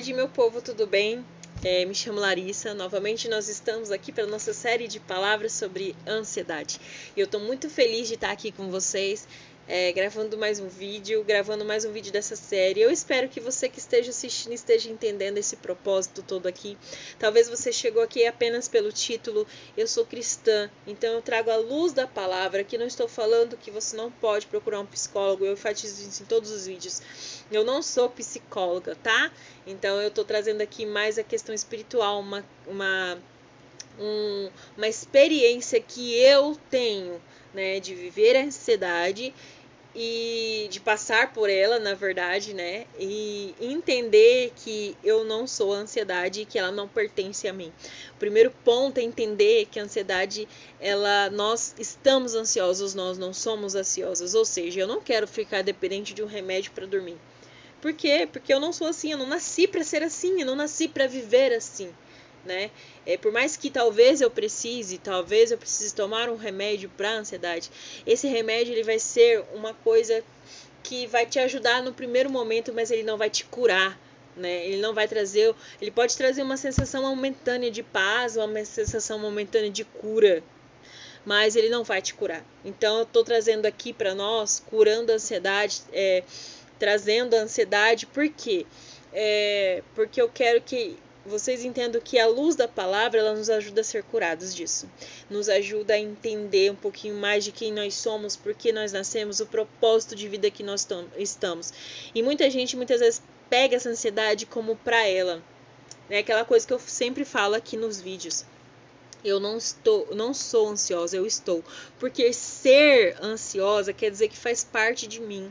tarde, meu povo, tudo bem? Me chamo Larissa, novamente nós estamos aqui para a nossa série de palavras sobre ansiedade. E eu estou muito feliz de estar aqui com vocês, gravando mais um vídeo dessa série. Eu espero que você que esteja assistindo esteja entendendo esse propósito todo aqui. Talvez você chegou aqui apenas pelo título, eu sou cristã, então eu trago a luz da palavra. Aqui não estou falando que você não pode procurar um psicólogo, eu enfatizo isso em todos os vídeos. Eu não sou psicóloga, tá? Então eu estou trazendo aqui mais a questão espiritual, uma experiência que eu tenho, né, de viver a ansiedade e de passar por ela, na verdade, né, e entender que eu não sou a ansiedade e que ela não pertence a mim. O primeiro ponto é entender que a ansiedade, nós estamos ansiosos, nós não somos ansiosos, ou seja, eu não quero ficar dependente de um remédio para dormir. Por quê? Porque eu não sou assim, eu não nasci para ser assim, eu não nasci para viver assim, né? Por mais que talvez eu precise tomar um remédio para a ansiedade, esse remédio ele vai ser uma coisa que vai te ajudar no primeiro momento, mas ele não vai te curar, né? Ele pode trazer uma sensação momentânea de paz, uma sensação momentânea de cura, mas ele não vai te curar. Então eu estou trazendo aqui para nós, curando a ansiedade, trazendo a ansiedade, por quê? Porque eu quero que vocês entendam que a luz da palavra, ela nos ajuda a ser curados disso. Nos ajuda a entender um pouquinho mais de quem nós somos, por que nós nascemos, o propósito de vida que nós estamos. E muita gente, muitas vezes, pega essa ansiedade como para ela. É aquela coisa que eu sempre falo aqui nos vídeos. Eu não sou ansiosa, eu estou. Porque ser ansiosa quer dizer que faz parte de mim.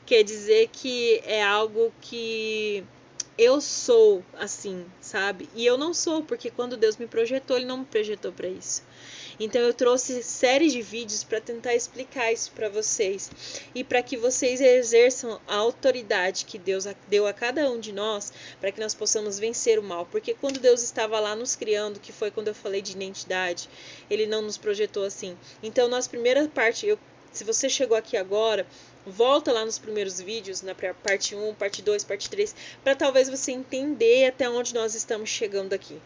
Quer dizer que é algo que eu sou assim, sabe? E eu não sou, porque quando Deus me projetou, Ele não me projetou para isso. Então eu trouxe séries de vídeos para tentar explicar isso para vocês. E para que vocês exerçam a autoridade que Deus deu a cada um de nós, para que nós possamos vencer o mal. Porque quando Deus estava lá nos criando, que foi quando eu falei de identidade, Ele não nos projetou assim. Então, na primeira parte, se você chegou aqui agora, volta lá nos primeiros vídeos, na parte 1, parte 2, parte 3, para talvez você entender até onde nós estamos chegando aqui.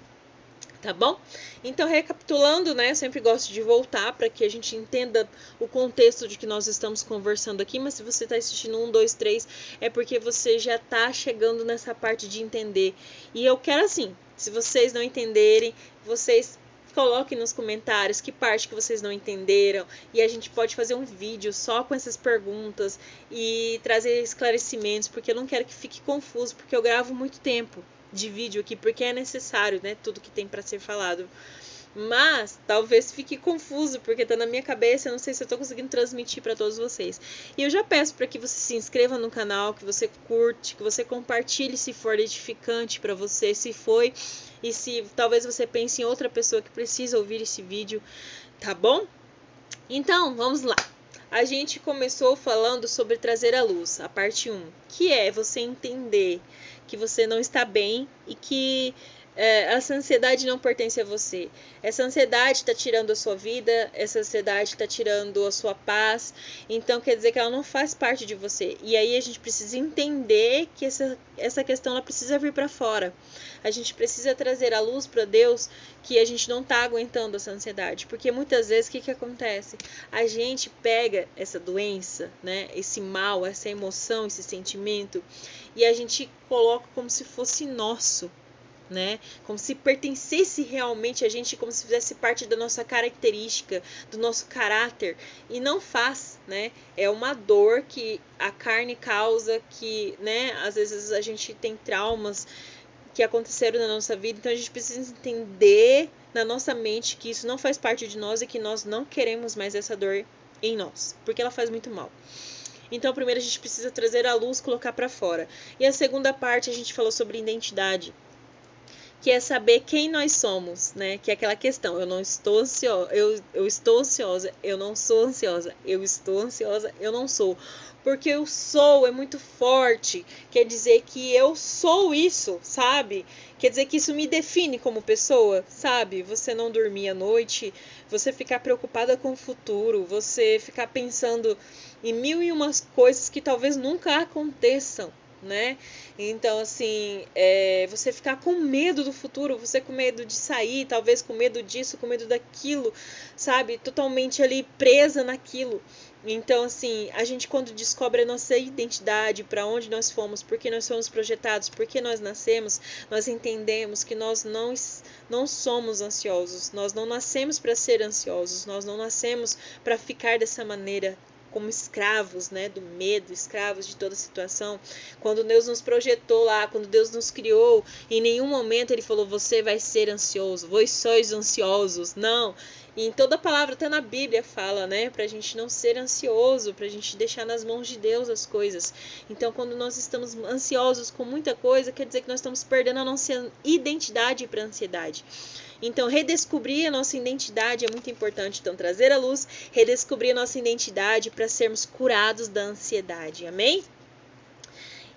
Tá bom? Então, recapitulando, né? Eu sempre gosto de voltar para que a gente entenda o contexto de que nós estamos conversando aqui, mas se você está assistindo 1, 2, 3, é porque você já está chegando nessa parte de entender. E eu quero assim, se vocês não entenderem, vocês coloquem nos comentários que parte que vocês não entenderam e a gente pode fazer um vídeo só com essas perguntas e trazer esclarecimentos, porque eu não quero que fique confuso, porque eu gravo muito tempo de vídeo aqui, porque é necessário, né, tudo que tem para ser falado. Mas talvez fique confuso, porque tá na minha cabeça, eu não sei se eu tô conseguindo transmitir para todos vocês. E eu já peço para que você se inscreva no canal, que você curte, que você compartilhe se for edificante para você, se foi, e se talvez você pense em outra pessoa que precisa ouvir esse vídeo, tá bom? Então, vamos lá. A gente começou falando sobre trazer à luz, a parte 1, que é você entender que você não está bem e que essa ansiedade não pertence a você. Essa ansiedade está tirando a sua vida, essa ansiedade está tirando a sua paz, então quer dizer que ela não faz parte de você. E aí a gente precisa entender que essa questão ela precisa vir para fora. A gente precisa trazer à luz para Deus que a gente não está aguentando essa ansiedade, porque muitas vezes o que acontece? A gente pega essa doença, né, esse mal, essa emoção, esse sentimento, e a gente coloca como se fosse nosso, né? Como se pertencesse realmente a gente, como se fizesse parte da nossa característica, do nosso caráter, e não faz, né? É uma dor que a carne causa, que, né, às vezes a gente tem traumas que aconteceram na nossa vida, então a gente precisa entender na nossa mente que isso não faz parte de nós e que nós não queremos mais essa dor em nós, porque ela faz muito mal. Então, primeiro a gente precisa trazer a luz, colocar para fora. E a segunda parte a gente falou sobre identidade, que é saber quem nós somos, né? Que é aquela questão, eu não estou ansiosa, eu estou ansiosa, eu não sou ansiosa, eu estou ansiosa, eu não sou. Porque eu sou é muito forte, quer dizer que eu sou isso, sabe? Quer dizer que isso me define como pessoa, sabe? Você não dormir à noite, você ficar preocupada com o futuro, você ficar pensando em mil e umas coisas que talvez nunca aconteçam, né? Então, assim, você ficar com medo do futuro, você com medo de sair, talvez com medo disso, com medo daquilo, sabe? Totalmente ali presa naquilo. Então, assim, a gente quando descobre a nossa identidade, para onde nós fomos, por que nós fomos projetados, por que nós nascemos, nós entendemos que nós não somos ansiosos, nós não nascemos para ser ansiosos, nós não nascemos para ficar dessa maneira, como escravos, né, do medo, escravos de toda situação. Quando Deus nos projetou lá, quando Deus nos criou, em nenhum momento Ele falou, você vai ser ansioso, vós sois ansiosos. Não. E em toda a palavra, até na Bíblia fala, né, pra gente não ser ansioso, pra gente deixar nas mãos de Deus as coisas. Então, quando nós estamos ansiosos com muita coisa, quer dizer que nós estamos perdendo a nossa identidade para a ansiedade. Então, redescobrir a nossa identidade é muito importante. Então, trazer à luz, redescobrir a nossa identidade para sermos curados da ansiedade. Amém?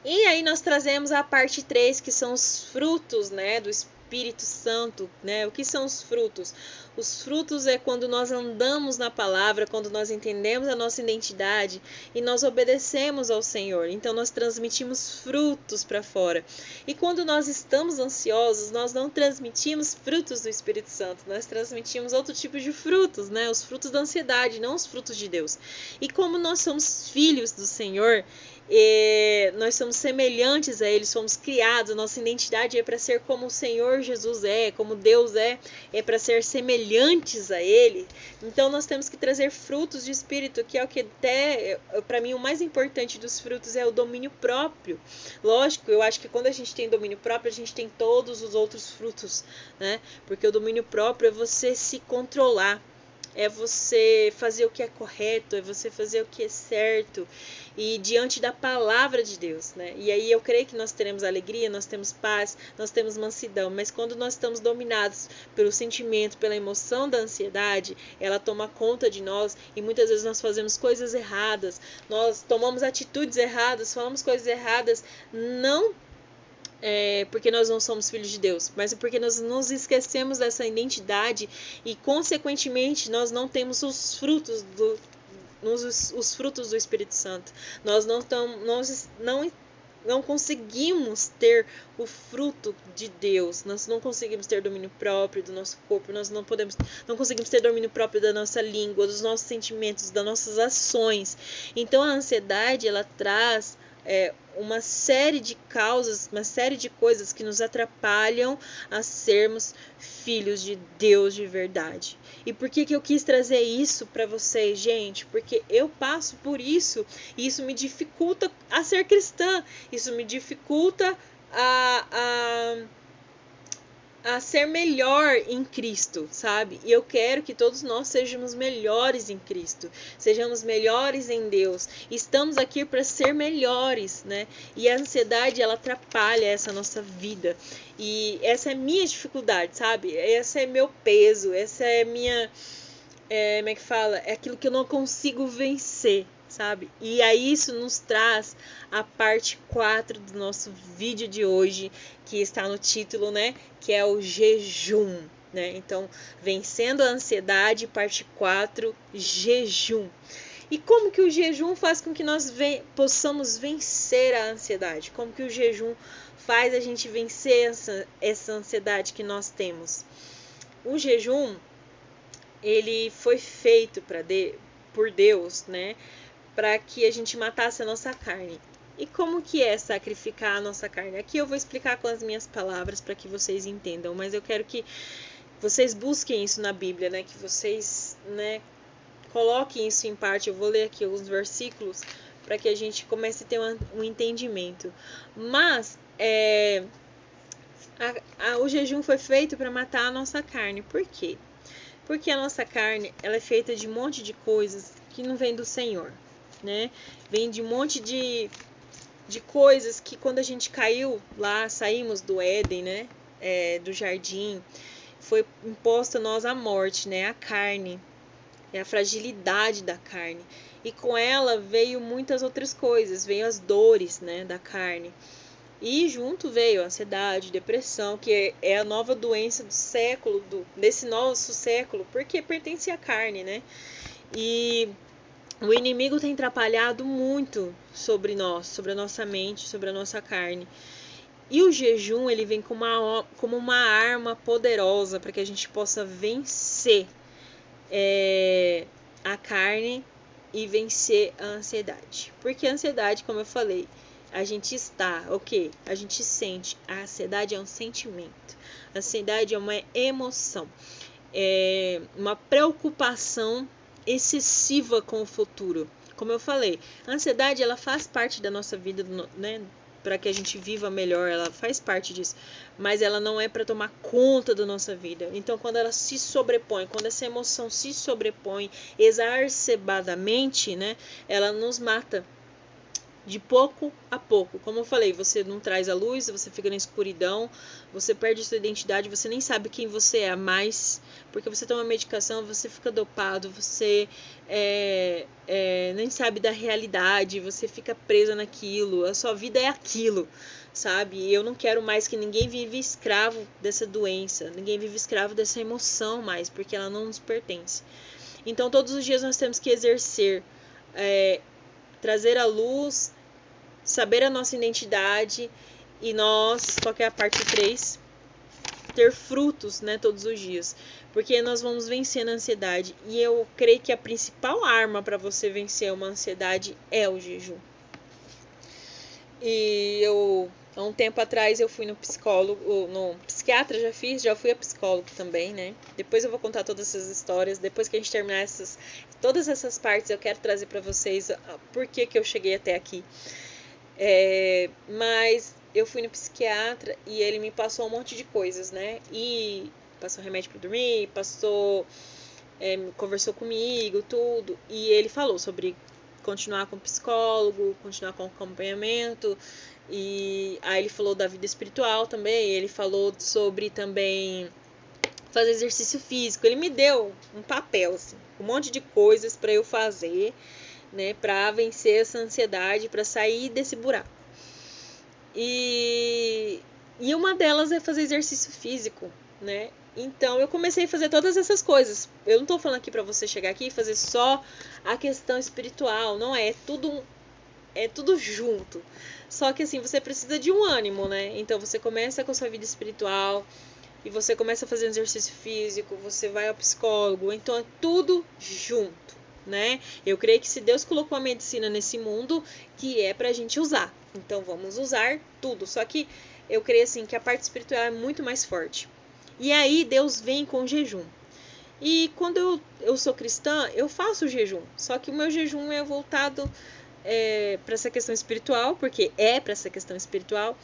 E aí nós trazemos a parte 3, que são os frutos, né, do Espírito Santo, né? O que são os frutos? Os frutos é quando nós andamos na palavra, quando nós entendemos a nossa identidade e nós obedecemos ao Senhor. Então nós transmitimos frutos para fora. E quando nós estamos ansiosos, nós não transmitimos frutos do Espírito Santo, nós transmitimos outro tipo de frutos, né? Os frutos da ansiedade, não os frutos de Deus. E como nós somos filhos do Senhor, nós somos semelhantes a Ele, somos criados, nossa identidade é para ser como o Senhor Jesus como Deus é para ser semelhantes a Ele. Então nós temos que trazer frutos de Espírito, que é o que até, para mim, o mais importante dos frutos é o domínio próprio. Lógico, eu acho que quando a gente tem domínio próprio, a gente tem todos os outros frutos, né? Porque o domínio próprio é você se controlar, é você fazer o que é correto, é você fazer o que é certo e diante da palavra de Deus, né? E aí eu creio que nós teremos alegria, nós temos paz, nós temos mansidão, mas quando nós estamos dominados pelo sentimento, pela emoção da ansiedade, ela toma conta de nós e muitas vezes nós fazemos coisas erradas, nós tomamos atitudes erradas, falamos coisas erradas, não porque nós não somos filhos de Deus, mas porque nós nos esquecemos dessa identidade e, consequentemente, nós não temos os frutos do Espírito Santo. Nós não conseguimos ter o fruto de Deus, nós não conseguimos ter domínio próprio do nosso corpo, nós não conseguimos ter domínio próprio da nossa língua, dos nossos sentimentos, das nossas ações. Então a ansiedade, ela traz uma série de causas, uma série de coisas que nos atrapalham a sermos filhos de Deus de verdade. E por que eu quis trazer isso para vocês, gente? Porque eu passo por isso e isso me dificulta a ser cristã, isso me dificulta a ser melhor em Cristo, sabe? E eu quero que todos nós sejamos melhores em Cristo, sejamos melhores em Deus. Estamos aqui para ser melhores, né? E a ansiedade, ela atrapalha essa nossa vida. E essa é minha dificuldade, sabe? Esse é meu peso, essa é minha... como é que fala? É aquilo que eu não consigo vencer, sabe? E aí isso nos traz a parte 4 do nosso vídeo de hoje, que está no título, né? Que é o jejum, né? Então, vencendo a ansiedade, parte 4, jejum. E como que o jejum faz com que nós possamos vencer a ansiedade? Como que o jejum faz a gente vencer essa ansiedade que nós temos? O jejum, ele foi feito por Deus, né? Para que a gente matasse a nossa carne. E como que é sacrificar a nossa carne? Aqui eu vou explicar com as minhas palavras para que vocês entendam, mas eu quero que vocês busquem isso na Bíblia, né? Que vocês, né, coloquem isso em parte. Eu vou ler aqui alguns versículos para que a gente comece a ter um entendimento. Mas o jejum foi feito para matar a nossa carne. Por quê? Porque a nossa carne, ela é feita de um monte de coisas que não vem do Senhor, né? Vem de um monte de coisas que quando a gente caiu lá, saímos do Éden, né? Do jardim, foi imposta a nós a morte, né? A carne, a fragilidade da carne. E com ela veio muitas outras coisas, veio as dores, né? Da carne. E junto veio a ansiedade, depressão, que é a nova doença do século, desse nosso século, porque pertence à carne, né? E O inimigo tem atrapalhado muito sobre nós, sobre a nossa mente, sobre a nossa carne. E o jejum, ele vem como uma arma poderosa para que a gente possa vencer a carne e vencer a ansiedade. Porque a ansiedade, como eu falei, a gente a gente sente. A ansiedade é um sentimento. A ansiedade é uma emoção. É uma preocupação excessiva com o futuro. Como eu falei, a ansiedade, ela faz parte da nossa vida, né? Para que a gente viva melhor, ela faz parte disso, mas ela não é para tomar conta da nossa vida. Então, quando ela se sobrepõe, quando essa emoção se sobrepõe exacerbadamente, né, ela nos mata de pouco a pouco. Como eu falei, você não traz a luz, você fica na escuridão, você perde sua identidade, você nem sabe quem você é mais, porque você toma medicação, você fica dopado, você nem sabe da realidade, você fica presa naquilo, a sua vida é aquilo, sabe? E eu não quero mais que ninguém viva escravo dessa doença, ninguém vive escravo dessa emoção mais, porque ela não nos pertence. Então, todos os dias nós temos que exercer, trazer à luz, saber a nossa identidade e nós, qual que é a parte 3? Ter frutos, né, todos os dias. Porque nós vamos vencendo a ansiedade. E eu creio que a principal arma para você vencer uma ansiedade é o jejum. E há um tempo atrás, eu fui no psicólogo, no psiquiatra, já fui a psicólogo também, né? Depois eu vou contar todas essas histórias. Depois que a gente terminar todas essas partes, eu quero trazer para vocês por que eu cheguei até aqui. Mas eu fui no psiquiatra e ele me passou um monte de coisas, né? E passou remédio para dormir, conversou comigo, tudo. E ele falou sobre continuar com o psicólogo, continuar com o acompanhamento. E aí ele falou da vida espiritual também. Ele falou sobre também fazer exercício físico. Ele me deu um papel, assim, um monte de coisas para eu fazer, né, para vencer essa ansiedade, para sair desse buraco. E uma delas é fazer exercício físico, né? Então eu comecei a fazer todas essas coisas. Eu não tô falando aqui para você chegar aqui e fazer só a questão espiritual, não é tudo junto. Só que assim, você precisa de um ânimo, né? Então você começa com a sua vida espiritual e você começa a fazer exercício físico, você vai ao psicólogo, então é tudo junto, né? Eu creio que se Deus colocou a medicina nesse mundo, que é pra gente usar. Então vamos usar tudo. Só que eu creio assim que a parte espiritual é muito mais forte. E aí Deus vem com o jejum. E quando eu sou cristã, eu faço o jejum. Só que o meu jejum é voltado para essa questão espiritual, porque é para essa questão espiritual.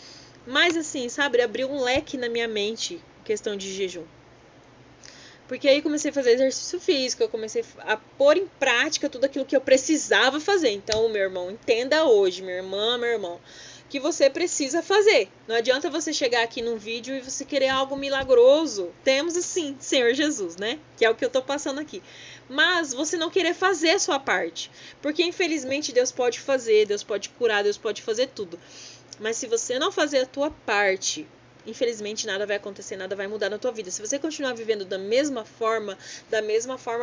Mas assim, sabe, abriu um leque na minha mente, questão de jejum. Porque aí comecei a fazer exercício físico, eu comecei a pôr em prática tudo aquilo que eu precisava fazer. Então, meu irmão, entenda hoje, minha irmã, meu irmão, que você precisa fazer. Não adianta você chegar aqui num vídeo e você querer algo milagroso. Temos assim, Senhor Jesus, né? Que é o que eu tô passando aqui. Mas você não querer fazer a sua parte. Porque infelizmente Deus pode fazer, Deus pode curar, Deus pode fazer tudo. Mas se você não fazer a tua parte, infelizmente nada vai acontecer, nada vai mudar na tua vida. Se você continuar vivendo da mesma forma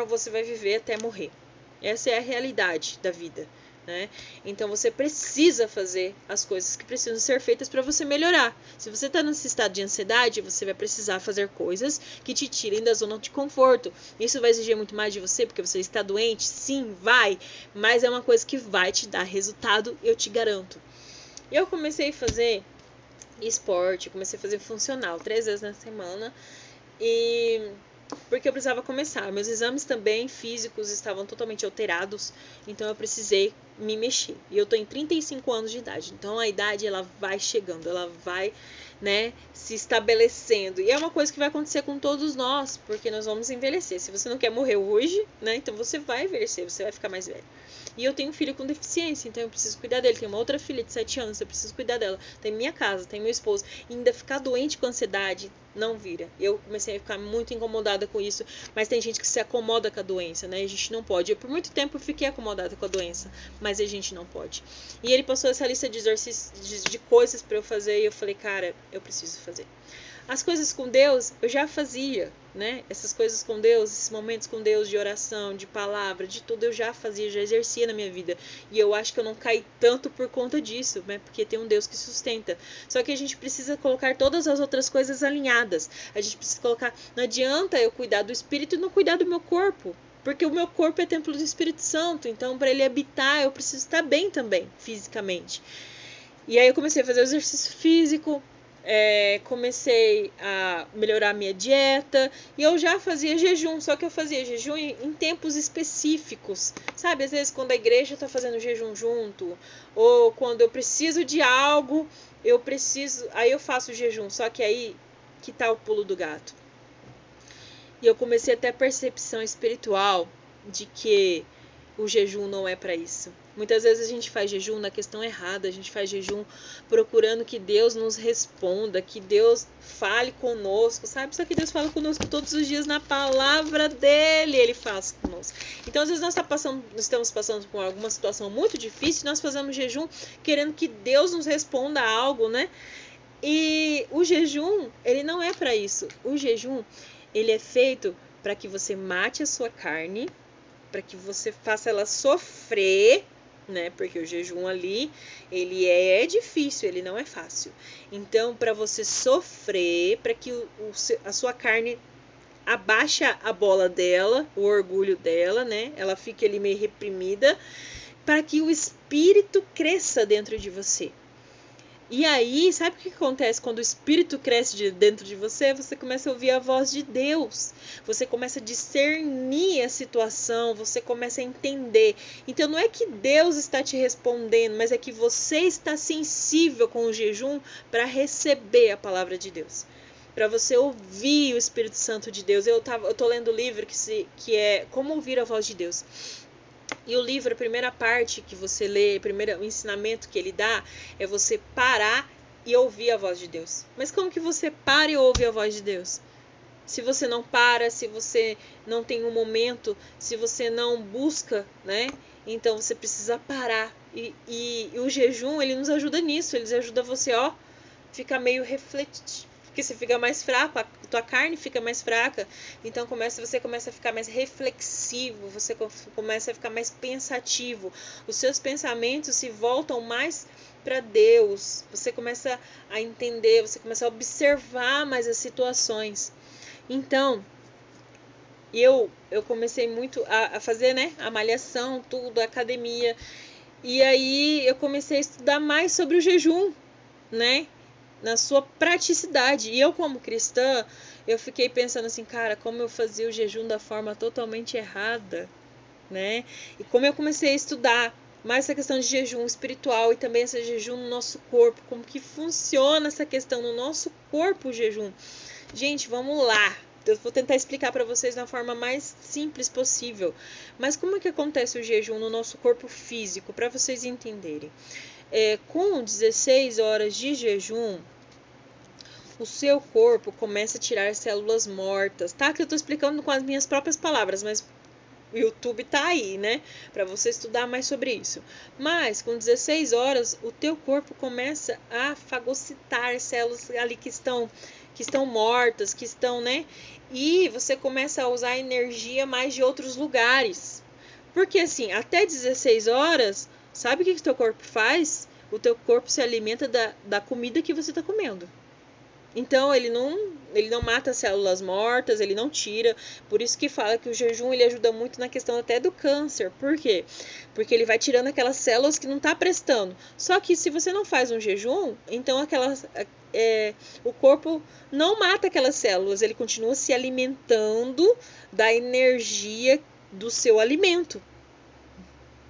você vai viver até morrer. Essa é a realidade da vida, né? Então você precisa fazer as coisas que precisam ser feitas para você melhorar. Se você está nesse estado de ansiedade, você vai precisar fazer coisas que te tirem da zona de conforto. Isso vai exigir muito mais de você, porque você está doente? Sim, vai. Mas é uma coisa que vai te dar resultado, eu te garanto. Eu comecei a fazer esporte, comecei a fazer funcional 3 vezes na semana, e porque eu precisava começar. Meus exames também físicos estavam totalmente alterados, então eu precisei me mexer. E eu tô em 35 anos de idade, então a idade ela vai chegando, ela vai, né, se estabelecendo. E é uma coisa que vai acontecer com todos nós, porque nós vamos envelhecer. Se você não quer morrer hoje, né, então você vai envelhecer, você vai ficar mais velho. E eu tenho um filho com deficiência, então eu preciso cuidar dele. Tem uma outra filha de 7 anos, eu preciso cuidar dela. Tem minha casa, tem meu esposo. E ainda ficar doente com ansiedade não vira. Eu comecei a ficar muito incomodada com isso, mas tem gente que se acomoda com a doença, né? A gente não pode. Eu, por muito tempo, eu fiquei acomodada com a doença, mas a gente não pode. E ele passou essa lista de exercícios, de coisas para eu fazer, e eu falei, cara, eu preciso fazer. As coisas com Deus eu já fazia, né? Essas coisas com Deus, esses momentos com Deus de oração, de palavra, de tudo eu já fazia, já exercia na minha vida. E eu acho que eu não caí tanto por conta disso, né? Porque tem um Deus que sustenta. Só que a gente precisa colocar todas as outras coisas alinhadas. A gente precisa colocar, não adianta eu cuidar do espírito e não cuidar do meu corpo. Porque o meu corpo é templo do Espírito Santo, então para ele habitar eu preciso estar bem também, fisicamente. E aí eu comecei a fazer exercício físico, comecei a melhorar a minha dieta, e eu já fazia jejum, só que eu fazia jejum em tempos específicos, sabe? Às vezes quando a igreja está fazendo jejum junto, ou quando eu preciso de algo, aí eu faço jejum, só que aí que tá o pulo do gato. E eu comecei a ter a percepção espiritual de que o jejum não é para isso. Muitas vezes a gente faz jejum na questão errada, a gente faz jejum procurando que Deus nos responda, que Deus fale conosco, sabe? Só que Deus fala conosco todos os dias na palavra dele, ele faz conosco. Então, às vezes nós estamos passando por alguma situação muito difícil, nós fazemos jejum querendo que Deus nos responda algo, né? E o jejum, ele não é para isso. O jejum, ele é feito para que você mate a sua carne, para que você faça ela sofrer, né? Porque o jejum ali, ele é difícil, ele não é fácil. Então, para você sofrer, para que a sua carne abaixa a bola dela, o orgulho dela, né? Ela fique ali meio reprimida, para que o espírito cresça dentro de você. E aí, sabe o que acontece quando o espírito cresce dentro de você? Você começa a ouvir a voz de Deus. Você começa a discernir a situação, você começa a entender. Então não é que Deus está te respondendo, mas é que você está sensível com o jejum para receber a palavra de Deus. Para você ouvir o Espírito Santo de Deus. Eu tô lendo o livro que é Como Ouvir a Voz de Deus. E o livro, a primeira parte que você lê, o ensinamento que ele dá é você parar e ouvir a voz de Deus. Mas como que você para e ouve a voz de Deus? Se você não para, se você não tem um momento, se você não busca, né? Então você precisa parar. E o jejum, ele nos ajuda nisso, ele ajuda você, ficar meio refletido. Porque você fica mais fraco, a tua carne fica mais fraca, então você começa a ficar mais reflexivo, você começa a ficar mais pensativo, os seus pensamentos se voltam mais para Deus, você começa a entender, você começa a observar mais as situações. Então, eu comecei muito a fazer, né, a malhação, tudo, a academia, e aí eu comecei a estudar mais sobre o jejum, né, na sua praticidade. E eu, como cristã, eu fiquei pensando assim, cara, como eu fazia o jejum da forma totalmente errada, né? E como eu comecei a estudar mais essa questão de jejum espiritual e também esse jejum no nosso corpo, como que funciona essa questão no nosso corpo, o jejum. Gente, vamos lá. Eu vou tentar explicar para vocês da forma mais simples possível. Mas como é que acontece o jejum no nosso corpo físico, para vocês entenderem? Com 16 horas de jejum, o seu corpo começa a tirar células mortas, tá? Que eu tô explicando com as minhas próprias palavras, mas o YouTube tá aí, né? Para você estudar mais sobre isso. Mas com 16 horas, o teu corpo começa a fagocitar células ali que estão mortas, que estão, né? E você começa a usar energia mais de outros lugares. Porque assim, até 16 horas, sabe o que o teu corpo faz? O teu corpo se alimenta da comida que você está comendo. Então, ele não mata células mortas, ele não tira. Por isso que fala que o jejum ele ajuda muito na questão até do câncer. Por quê? Porque ele vai tirando aquelas células que não está prestando. Só que se você não faz um jejum, então o corpo não mata aquelas células. Ele continua se alimentando da energia do seu alimento.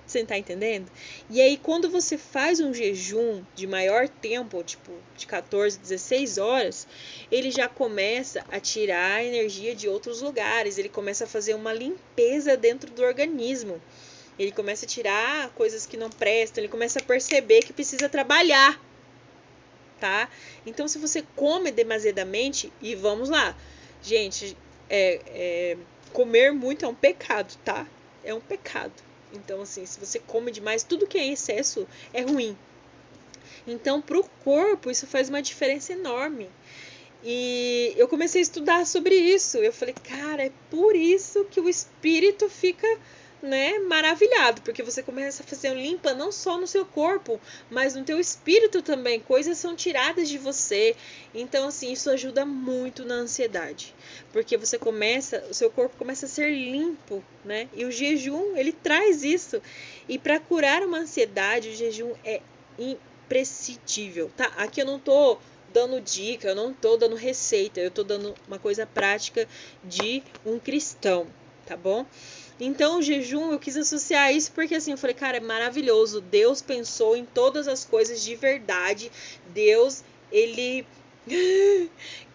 Você tá entendendo? E aí, quando você faz um jejum de maior tempo, tipo de 14, 16 horas, ele já começa a tirar a energia de outros lugares, ele começa a fazer uma limpeza dentro do organismo. Ele começa a tirar coisas que não prestam, ele começa a perceber que precisa trabalhar, tá? Então, se você come demasiadamente, e vamos lá, gente, comer muito é um pecado, tá? É um pecado. Então, assim, se você come demais, tudo que é em excesso é ruim. Então, para o corpo, isso faz uma diferença enorme. E eu comecei a estudar sobre isso. Eu falei, cara, é por isso que o espírito fica, né, maravilhado, porque você começa a fazer limpa não só no seu corpo, mas no teu espírito também. Coisas são tiradas de você. Então, assim, isso ajuda muito na ansiedade, porque você começa, o seu corpo começa a ser limpo, né? E o jejum, ele traz isso. E para curar uma ansiedade, o jejum é imprescindível, tá? Aqui eu não tô dando dica, eu não tô dando receita, eu tô dando uma coisa prática de um cristão, tá bom? Então, o jejum, eu quis associar isso porque, assim, eu falei, cara, é maravilhoso. Deus pensou em todas as coisas de verdade. Deus, ele...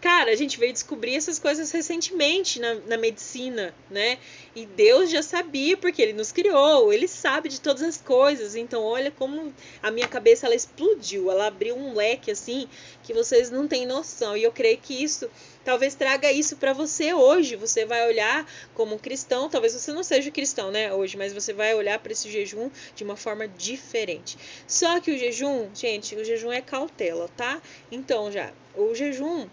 Cara, a gente veio descobrir essas coisas recentemente na medicina, né? E Deus já sabia, porque Ele nos criou, Ele sabe de todas as coisas. Então, olha como a minha cabeça, ela explodiu, ela abriu um leque, assim, que vocês não têm noção. E eu creio que isso, talvez traga isso para você hoje. Você vai olhar como um cristão, talvez você não seja cristão, né, hoje, mas você vai olhar para esse jejum de uma forma diferente. Só que o jejum, gente, o jejum é cautela, tá? Então, o jejum,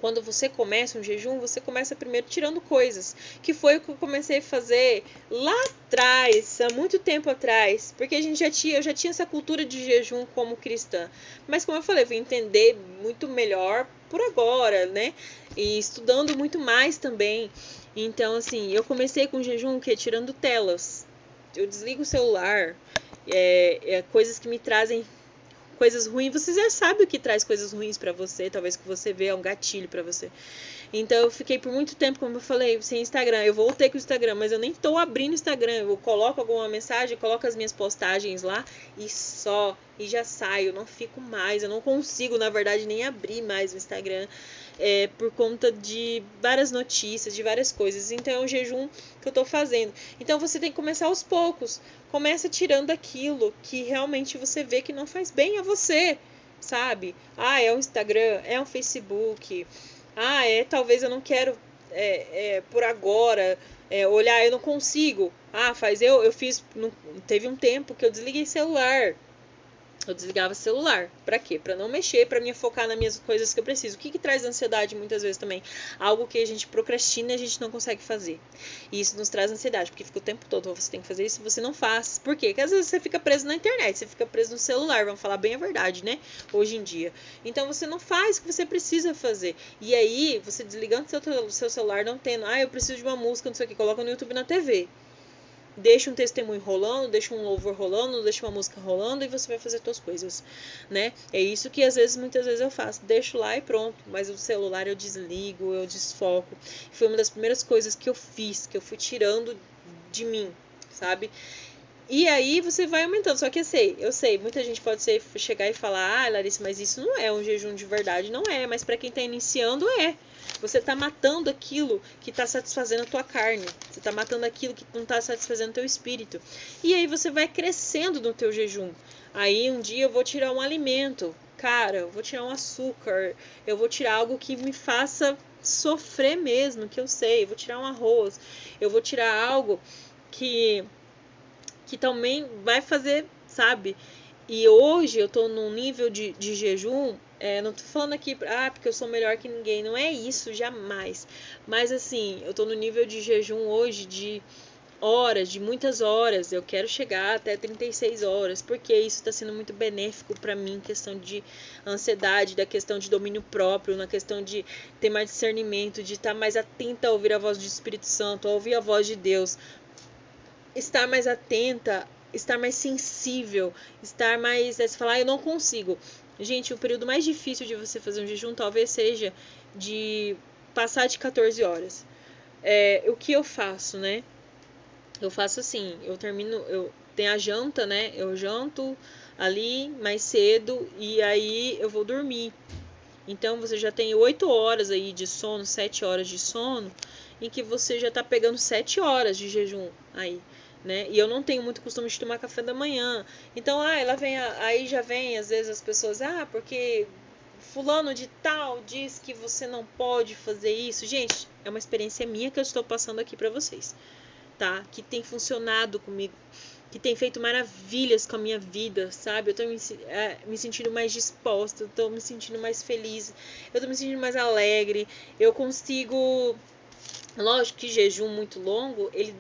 quando você começa um jejum, você começa primeiro tirando coisas, que foi o que eu comecei a fazer lá atrás, há muito tempo atrás, porque eu já tinha essa cultura de jejum como cristã, mas como eu falei, eu vim entender muito melhor por agora, né, e estudando muito mais também. Então, assim, eu comecei com jejum, que é tirando telas, eu desligo o celular, coisas que me trazem coisas ruins, você já sabe o que traz coisas ruins para você, talvez que você vê é um gatilho para você. Então eu fiquei por muito tempo, como eu falei, sem Instagram. Eu voltei com o Instagram, mas eu nem tô abrindo o Instagram. Eu coloco alguma mensagem, coloco as minhas postagens lá e só, e já saio, não fico mais, eu não consigo, na verdade, nem abrir mais o Instagram. Por conta de várias notícias, de várias coisas. Então é um jejum que eu tô fazendo. Então você tem que começar aos poucos. Começa tirando aquilo que realmente você vê que não faz bem a você, sabe? Ah, é o Instagram, é o Facebook. Ah, talvez eu não quero por agora olhar, eu não consigo. Ah, eu fiz, teve um tempo que eu desliguei celular. Eu desligava o celular. Pra quê? Pra não mexer, pra me focar nas minhas coisas que eu preciso. O que traz ansiedade muitas vezes também? Algo que a gente procrastina e a gente não consegue fazer. E isso nos traz ansiedade, porque fica o tempo todo, você tem que fazer isso e você não faz. Por quê? Porque às vezes você fica preso na internet, você fica preso no celular, vamos falar bem a verdade, né? Hoje em dia. Então você não faz o que você precisa fazer. E aí, você desligando seu celular, não tendo, eu preciso de uma música, não sei o que, coloca no YouTube, na TV. Deixa um testemunho rolando, deixa um louvor rolando, deixa uma música rolando e você vai fazer suas coisas, né? É isso que muitas vezes eu faço, deixo lá e pronto, mas o celular eu desligo, eu desfoco. Foi uma das primeiras coisas que eu fiz, que eu fui tirando de mim, sabe? E aí você vai aumentando, só que eu sei, muita gente pode chegar e falar, Larissa, mas isso não é um jejum de verdade, não é, mas para quem tá iniciando é. Você está matando aquilo que está satisfazendo a tua carne. Você está matando aquilo que não está satisfazendo o teu espírito. E aí você vai crescendo no teu jejum. Aí um dia eu vou tirar um alimento. Cara, eu vou tirar um açúcar. Eu vou tirar algo que me faça sofrer mesmo, que eu sei. Eu vou tirar um arroz. Eu vou tirar algo que também vai fazer, sabe? E hoje eu tô num nível de jejum, não tô falando aqui, porque eu sou melhor que ninguém, não é isso, jamais. Mas assim, eu tô no nível de jejum hoje de horas, de muitas horas. Eu quero chegar até 36 horas, porque isso está sendo muito benéfico para mim, questão de ansiedade, da questão de domínio próprio, na questão de ter mais discernimento, de estar mais atenta a ouvir a voz do Espírito Santo, a ouvir a voz de Deus, estar mais atenta, estar mais sensível, estar mais... Você falar, eu não consigo. Gente, o período mais difícil de você fazer um jejum talvez seja de passar de 14 horas. O que eu faço, né? Eu faço assim, eu tenho a janta, né? Eu janto ali mais cedo e aí eu vou dormir. Então você já tem 8 horas aí de sono, 7 horas de sono, em que você já tá pegando 7 horas de jejum aí, né? E eu não tenho muito costume de tomar café da manhã. Então, aí já vem às vezes as pessoas, porque fulano de tal diz que você não pode fazer isso. Gente, é uma experiência minha que eu estou passando aqui pra vocês, tá? Que tem funcionado comigo, que tem feito maravilhas com a minha vida, sabe? Eu tô me sentindo mais disposta, eu tô me sentindo mais feliz, eu tô me sentindo mais alegre, eu consigo... Lógico que jejum muito longo, ele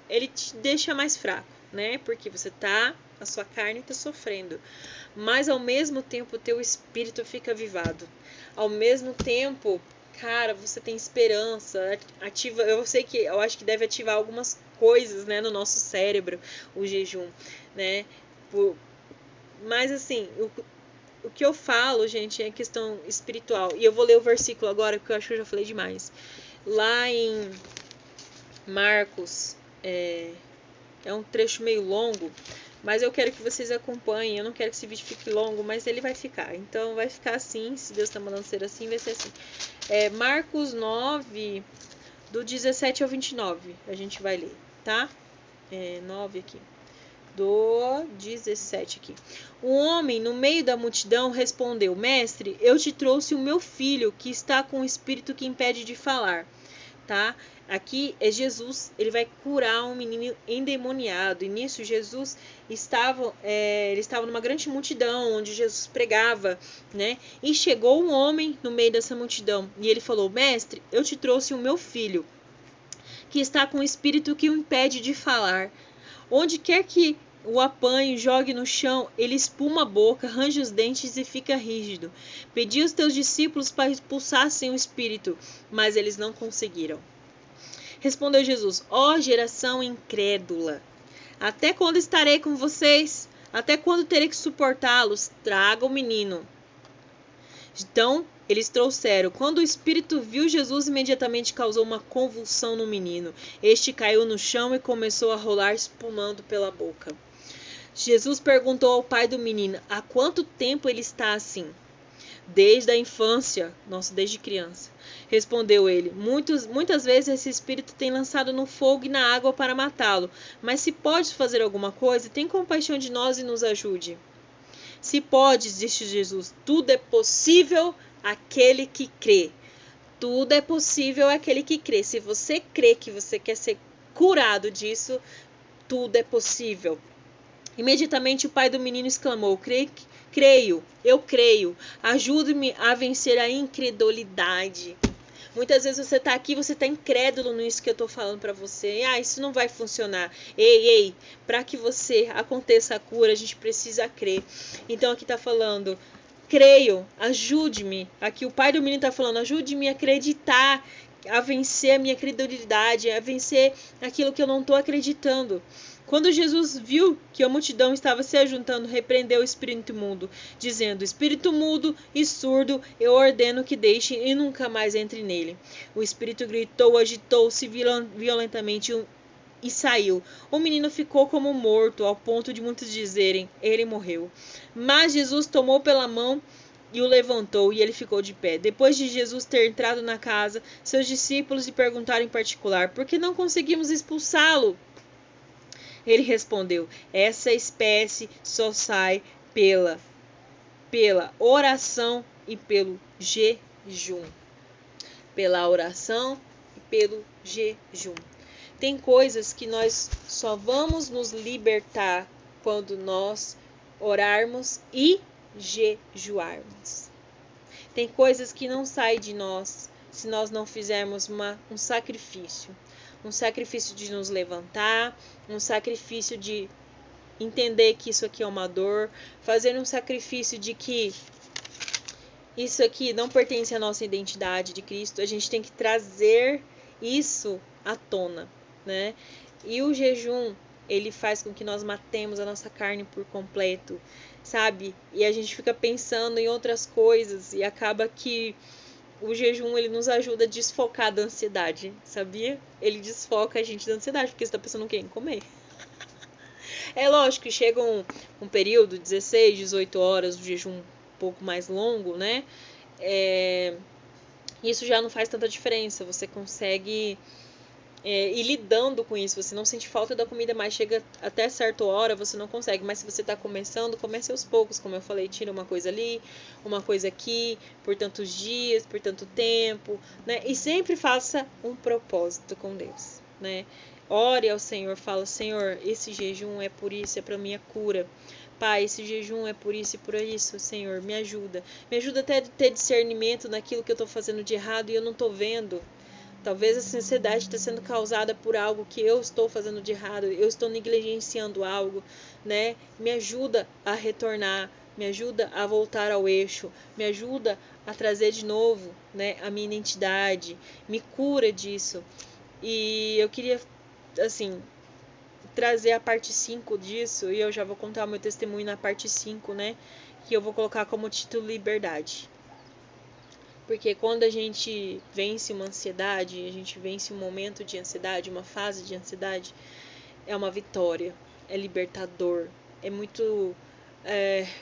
ele te deixa mais fraco, né? Porque a sua carne tá sofrendo. Mas ao mesmo tempo o teu espírito fica avivado. Ao mesmo tempo, cara, você tem esperança, ativa, eu acho que deve ativar algumas coisas, né, no nosso cérebro, o jejum, né? Mas assim, o que eu falo, gente, é questão espiritual. E eu vou ler o versículo agora, porque eu acho que eu já falei demais. Lá em Marcos, é um trecho meio longo, mas eu quero que vocês acompanhem. Eu não quero que esse vídeo fique longo, mas ele vai ficar. Então vai ficar assim, se Deus está mandando ser assim, vai ser assim. Marcos 9, do 17 ao 29, a gente vai ler, tá? 9 aqui. Do 17 aqui. Um homem no meio da multidão respondeu: Mestre, eu te trouxe o meu filho, que está com o espírito que impede de falar. Tá? Aqui é Jesus, ele vai curar um menino endemoniado. E nisso Jesus ele estava numa grande multidão onde Jesus pregava, né? E chegou um homem no meio dessa multidão e ele falou: Mestre, eu te trouxe o meu filho, que está com o espírito que o impede de falar. Onde quer que o apanhe, jogue no chão, ele espuma a boca, range os dentes e fica rígido. Pedi aos teus discípulos para expulsassem o espírito, mas eles não conseguiram. Respondeu Jesus: ó geração incrédula, até quando estarei com vocês? Até quando terei que suportá-los? Traga o menino. Então eles trouxeram. Quando o espírito viu Jesus, imediatamente causou uma convulsão no menino. Este caiu no chão e começou a rolar, espumando pela boca. Jesus perguntou ao pai do menino: há quanto tempo ele está assim? Desde a infância, desde criança. Respondeu ele: muitas vezes esse espírito tem lançado no fogo e na água para matá-lo. Mas se podes fazer alguma coisa, tem compaixão de nós e nos ajude. Se podes, disse Jesus, tudo é possível àquele que crê. Tudo é possível àquele que crê. Se você crê que você quer ser curado disso, tudo é possível. Imediatamente o pai do menino exclamou: creio, eu creio. Ajude-me a vencer a incredulidade. Muitas vezes você está aqui, você está incrédulo nisso que eu estou falando para você. Isso não vai funcionar. Ei, para que você aconteça a cura, a gente precisa crer. Então aqui está falando: creio, ajude-me. Aqui o pai do menino está falando: ajude-me a acreditar, a vencer a minha credulidade, a vencer aquilo que eu não estou acreditando. Quando Jesus viu que a multidão estava se ajuntando, repreendeu o espírito imundo, dizendo: espírito mudo e surdo, eu ordeno que deixe e nunca mais entre nele. O espírito gritou, agitou-se violentamente e saiu. O menino ficou como morto, ao ponto de muitos dizerem: ele morreu. Mas Jesus tomou pela mão e o levantou, e ele ficou de pé. Depois de Jesus ter entrado na casa, seus discípulos lhe perguntaram em particular: por que não conseguimos expulsá-lo? Ele respondeu: essa espécie só sai pela oração e pelo jejum. Pela oração e pelo jejum. Tem coisas que nós só vamos nos libertar quando nós orarmos e jejuarmos. Tem coisas que não saem de nós se nós não fizermos um sacrifício. Um sacrifício de nos levantar, um sacrifício de entender que isso aqui é uma dor, fazer um sacrifício de que isso aqui não pertence à nossa identidade de Cristo. A gente tem que trazer isso à tona, né? E o jejum, ele faz com que nós matemos a nossa carne por completo, sabe? E a gente fica pensando em outras coisas e acaba que o jejum, ele nos ajuda a desfocar da ansiedade, sabia? Ele desfoca a gente da ansiedade, porque você tá pensando o quê? Em comer. É lógico que chega um período, 16, 18 horas, de jejum um pouco mais longo, né? Isso já não faz tanta diferença. Você consegue e lidando com isso. Você não sente falta da comida, mas chega até certa hora, você não consegue. Mas se você está começando, comece aos poucos, como eu falei, tira uma coisa ali, uma coisa aqui, por tantos dias, por tanto tempo, né? E sempre faça um propósito com Deus, né? Ore ao Senhor, fala: Senhor, esse jejum é por isso, é para minha cura. Pai, esse jejum é por isso e por isso, Senhor, me ajuda. Me ajuda até a ter discernimento naquilo que eu estou fazendo de errado e eu não estou vendo. Talvez essa ansiedade está sendo causada por algo que eu estou fazendo de errado, eu estou negligenciando algo, né? Me ajuda a retornar, me ajuda a voltar ao eixo, me ajuda a trazer de novo, né, a minha identidade, me cura disso. E eu queria, assim, trazer a parte 5 disso, e eu já vou contar o meu testemunho na parte 5, né? Que eu vou colocar como título Liberdade. Porque quando a gente vence uma ansiedade, a gente vence um momento de ansiedade, uma fase de ansiedade, é uma vitória, é libertador, é muito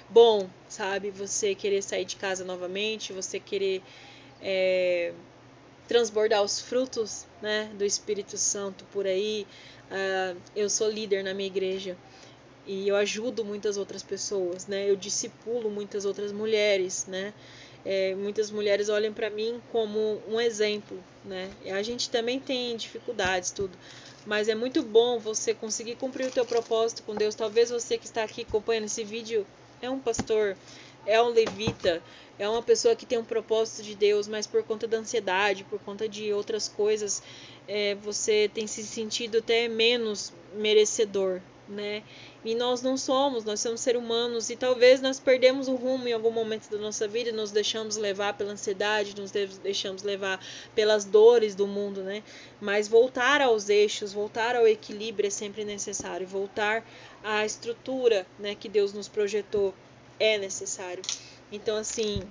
bom, sabe? Você querer sair de casa novamente, você querer transbordar os frutos, né, do Espírito Santo por aí. Eu sou líder na minha igreja e eu ajudo muitas outras pessoas, né? Eu discipulo muitas outras mulheres, né? Muitas mulheres olham para mim como um exemplo, né? A gente também tem dificuldades, tudo, mas é muito bom você conseguir cumprir o teu propósito com Deus. Talvez você que está aqui acompanhando esse vídeo é um pastor, é um levita, é uma pessoa que tem um propósito de Deus, mas por conta da ansiedade, por conta de outras coisas, você tem se sentido até menos merecedor, né? E nós não somos, nós somos seres humanos e talvez nós perdemos o rumo em algum momento da nossa vida e nos deixamos levar pela ansiedade, nos deixamos levar pelas dores do mundo, né? Mas voltar aos eixos, voltar ao equilíbrio é sempre necessário, voltar à estrutura, né, que Deus nos projetou é necessário. Então, assim,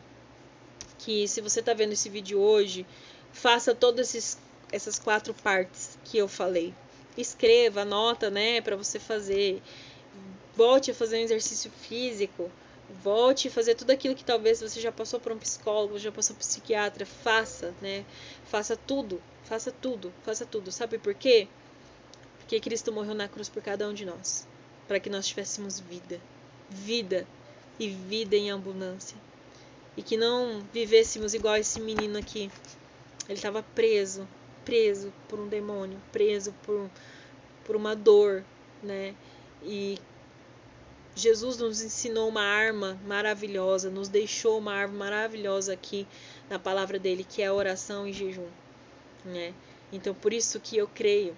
que se você está vendo esse vídeo hoje, faça todas essas 4 partes que eu falei. Escreva, anota, né, para você fazer. Volte a fazer um exercício físico. Volte a fazer tudo aquilo que talvez você já passou por um psicólogo, já passou por um psiquiatra. Faça, né? Faça tudo, faça tudo, faça tudo. Sabe por quê? Porque Cristo morreu na cruz por cada um de nós, para que nós tivéssemos vida. Vida e vida em abundância. E que não vivêssemos igual esse menino aqui. Ele estava preso por um demônio, preso por uma dor, né? E Jesus nos ensinou uma arma maravilhosa, nos deixou uma arma maravilhosa aqui na palavra dele, que é a oração e jejum, né? Então, por isso que eu creio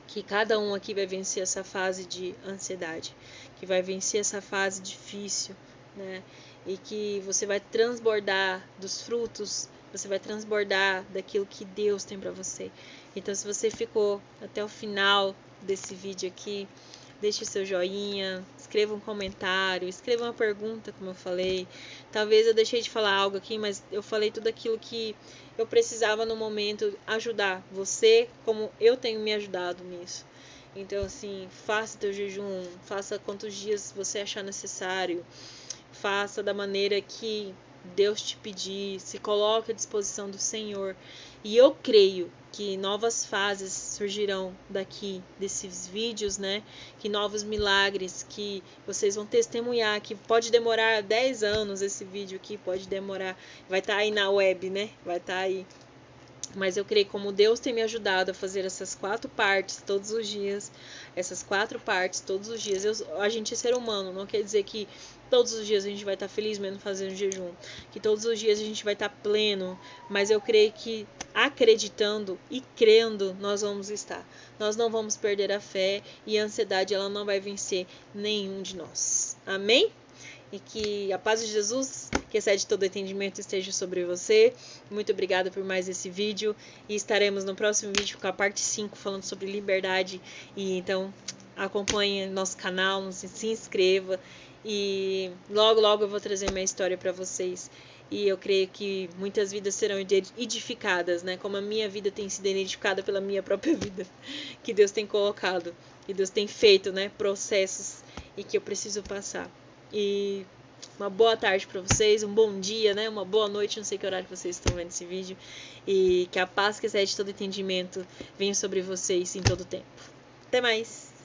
que cada um aqui vai vencer essa fase de ansiedade, que vai vencer essa fase difícil, né? E que você vai transbordar dos frutos, você vai transbordar daquilo que Deus tem para você. Então, se você ficou até o final desse vídeo aqui, deixe seu joinha, escreva um comentário, escreva uma pergunta, como eu falei. Talvez eu deixei de falar algo aqui, mas eu falei tudo aquilo que eu precisava no momento ajudar você, como eu tenho me ajudado nisso. Então, assim, faça teu jejum, faça quantos dias você achar necessário, faça da maneira que Deus te pedir, se coloque à disposição do Senhor. E eu creio que novas fases surgirão daqui desses vídeos, né? Que novos milagres que vocês vão testemunhar, que pode demorar 10 anos esse vídeo aqui, pode demorar, vai estar aí na web, né? Vai estar aí. Mas eu creio como Deus tem me ajudado a fazer essas 4 partes todos os dias, essas 4 partes todos os dias. A gente é ser humano, não quer dizer que todos os dias a gente vai estar feliz mesmo fazendo jejum, que todos os dias a gente vai estar pleno, mas eu creio que acreditando e crendo nós vamos estar. Nós não vamos perder a fé e a ansiedade ela não vai vencer nenhum de nós. Amém? E que a paz de Jesus, que excede todo entendimento, esteja sobre você. Muito obrigada por mais esse vídeo. E estaremos no próximo vídeo com a parte 5, falando sobre liberdade. E então, acompanhe nosso canal, se inscreva. E logo, logo eu vou trazer minha história para vocês. E eu creio que muitas vidas serão edificadas, né? Como a minha vida tem sido edificada pela minha própria vida. Que Deus tem colocado, que Deus tem feito, né? Processos e que eu preciso passar. E uma boa tarde para vocês, um bom dia, né? Uma boa noite, não sei que horário que vocês estão vendo esse vídeo. E que a paz que excede todo entendimento venha sobre vocês em todo tempo. Até mais!